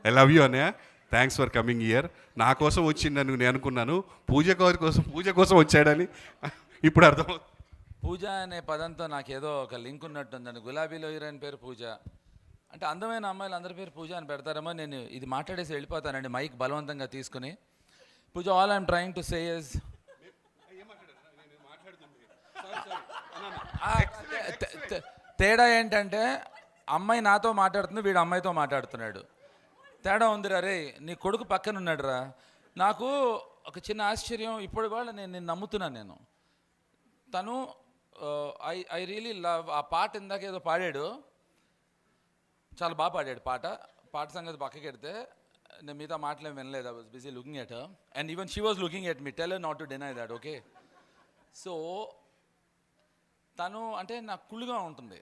I love you అన్నయ్య. Thanks for coming year. నా కోసం వచ్చిందని నేను అనుకున్నాను, పూజ కోసం వచ్చాడని ఇప్పుడు అర్థమవుతుంది. పూజ అనే పదంతో నాకు ఏదో ఒక లింక్ ఉన్నట్టుందండి. గులాబీలో హీరోయిన్ పేరు పూజ అంటే అందమైన అమ్మాయిలు అందరి పేరు పూజ అని పెడతారేమో. నేను ఇది మాట్లాడేసి వెళ్ళిపోతానండి మైక్ బలవంతంగా తీసుకుని. Pooja, all I'm trying to say is తేడా ఏంటంటే అమ్మాయి నాతో మాట్లాడుతుంది, వీడు అమ్మాయితో మాట్లాడుతున్నాడు. తేడా ఉందిరా రే, నీ కొడుకు పక్కన ఉన్నాడు రా. నాకు ఒక చిన్న ఆశ్చర్యం, ఇప్పుడు కూడా నేను నమ్ముతున్నాను. నేను తను ఐ రియలీ లవ్ ఆ పాట. ఇందాక ఏదో పాడాడు, చాలా బాగా పాడాడు పాట సంగతి పక్కకి పెడితే నేను మిగతా మాటలేం వినలేదు. I was busy looking at her and even she was looking at me. Tell her not to deny that, okay? So తను అంటే నాకు కుళ్ళుగా ఉంటుంది.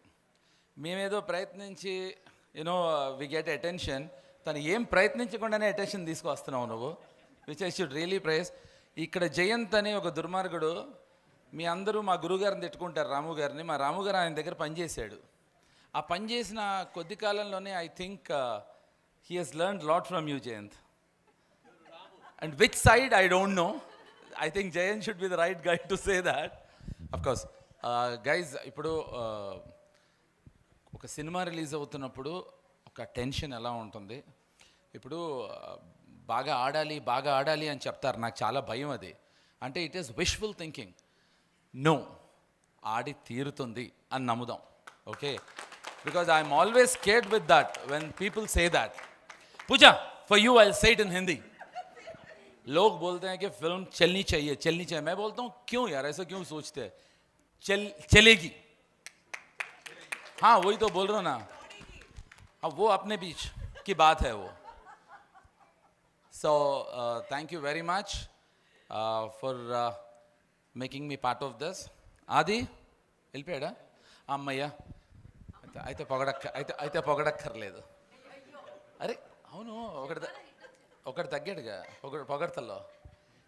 మేమేదో ప్రయత్నించి యూనో వి గెట్ అటెన్షన్, తను ఏం ప్రయత్నించకుండానే అటెన్షన్ తీసుకొస్తున్నావు నువ్వు, which I should really prize. ఇక్కడ జయంత్ అని ఒక దుర్మార్గుడు, మీ అందరూ మా గురుగారిని తిట్టుకుంటారు, రాము గారిని. మా రాము గారు ఆయన దగ్గర పనిచేశాడు. ఆ పనిచేసిన కొద్ది కాలంలోనే I think he has learned lot from you Jayanth. And which side I don't know. I think Jayanth should be the right guide to say that. Of course guys, ఇప్పుడు ఒక సినిమా రిలీజ్ అవుతున్నప్పుడు ఒక టెన్షన్ ఎలా ఉంటుంది. ఇప్పుడు బాగా ఆడాలి అని చెప్తారు, నాకు చాలా భయం అది. అంటే it is wishful thinking. No, ఆడి తీరుతుంది అని నమ్ముదాం, okay? Because I'm always scared with that when people say that. Pooja, for you I say it इन हिंदी. लोग बोलते हैं कि फिल्म चलनी चाहिए. मैं बोलता हूँ क्यों यार, ऐसा क्यों सोचते हैं? चलेगी. हाँ, वही तो बोल रहा हूँ ना. अब वो अपने बीच की बात है वो. So thank you very much for making me part of this. ఆది వెళ్ళిపోయాడా? అమ్మయ్య, అయితే పొగడక్కర్లేదు. అరే అవును, ఒకటి తగ్గాడుగా పొగడతల్లో.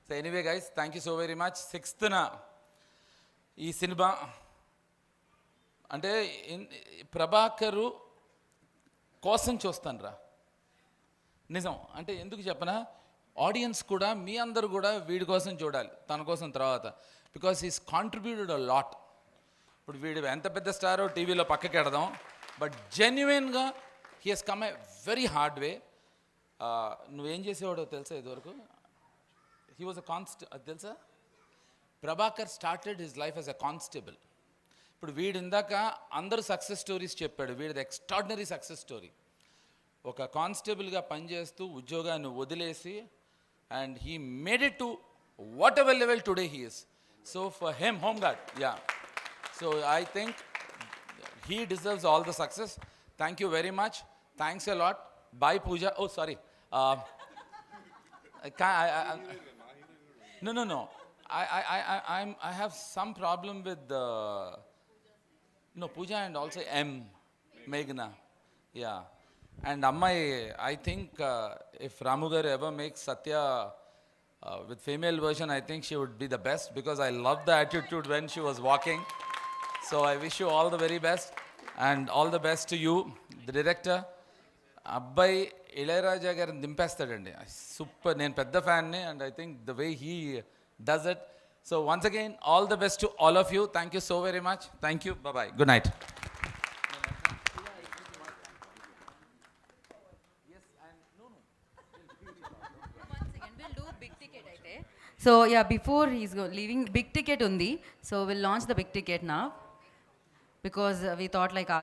So anyway guys, thank you so very much. 6th ఈ సినిమా అంటే ప్రభాకరు కోసం చూస్తాను రా, నిజం. అంటే ఎందుకు చెప్పనా, ఆడియన్స్ కూడా, మీ అందరూ కూడా వీడి కోసం చూడాలి, తన కోసం తర్వాత. Because he's contributed a lot. ఇప్పుడు వీడు ఎంత పెద్ద స్టారో టీవీలో పక్కకి ఎడదాం, బట్ జెన్యున్గా he has come a very hard way. నువ్వేం చేసేవాడో తెలుసా ఇదివరకు? హీ వాజ్ అ అది తెలుసా? Prabhakar started his life as a constable. ఇప్పుడు వీడు ఇందాక అందరూ సక్సెస్ స్టోరీస్ చెప్పాడు, వీడిది ఎక్స్ట్రాడినరీ సక్సెస్ స్టోరీ. ఒక కానిస్టేబుల్గా పనిచేస్తూ ఉద్యోగాన్ని వదిలేసి, and he made it to whatever level today he is. So for him, home guard, yeah. So I think he deserves all the success. Thank you very much. Thanks a lot. Bye Pooja. Oh sorry, no. I have some problem with Pooja and also Meghna. Yeah. And Ammai, I think if Ramu garu ever makes Satya with female version, I think she would be the best, because I love the attitude when she was walking. So I wish you all the very best, and all the best to you, the director. అబ్బాయి ఇళయరాజా గారిని దింపేస్తాడండి, super. నేను పెద్ద ఫ్యాన్ని, and I think the way he does it. So once again, all the best to all of you. Thank you so very much. Thank you. Bye. Good night. So yeah, before he's leaving, big ticket undi. So we'll launch the big ticket now, because we thought like